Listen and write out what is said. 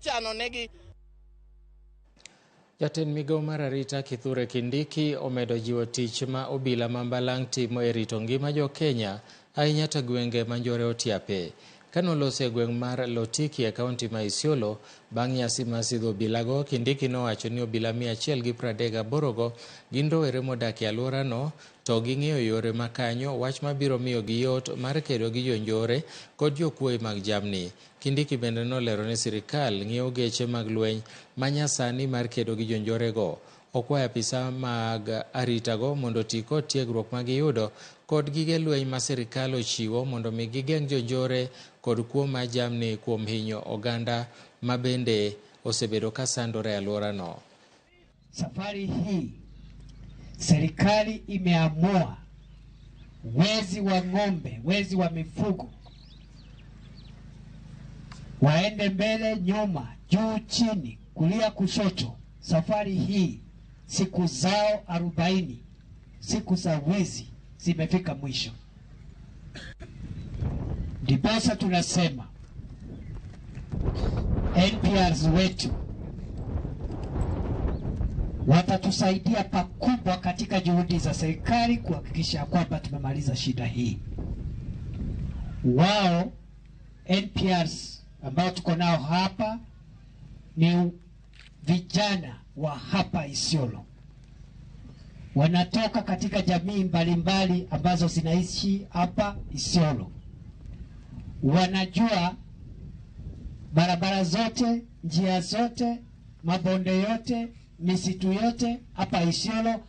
ichano negi. Jatend migao mar arita Kithure Kindiki omedo jiwo tich ma obila ma mbalang timo e rito ngima jo Kenya ahinya to gwenge ma njore otiape. Kanoloso e gweng' mar Lotiki e kaunti ma Isiolo bang' nyasi mar sidho obilago, Kindiki nowacho ni obila 138 go gin rowere modak e alworano to ging'eyo yore makanyo, wach mabiro miyo gi yot mar kedo gi jonjore kod jokuoye mag jamni. Kindiki bende nolero ni sirikal ng'iewo geche mag lweny manyasani mar kedo gi jonjorego. Okwayo apisa mag aritago mondo oti kod tiegruok ma giyudo kod gige lweny ma sirikal ochiwo mondo mi gigeng' jonjore kod kuo ma jamni kuom hinyo oganda ma bende osebedo ka sandore e alworano. Safari hii serikali imeamua wezi wa ng'ombe, wezi wa mifugo waende mbele, nyuma, juu, chini, kulia, kushoto. Safari hii siku zao 40, siku za wizi zimefika mwisho. Ndiposa tunasema NPRs wetu watatusaidia pakubwa katika juhudi za serikali kuhakikisha kwamba tumemaliza shida hii. Wao NPRs ambao tuko nao hapa ni vijana wa hapa Isiolo. Wanatoka katika jamii mbalimbali ambazo zinaishi hapa Isiolo. Wanajua barabara zote, njia zote, mabonde yote, misitu yote hapa Isiolo.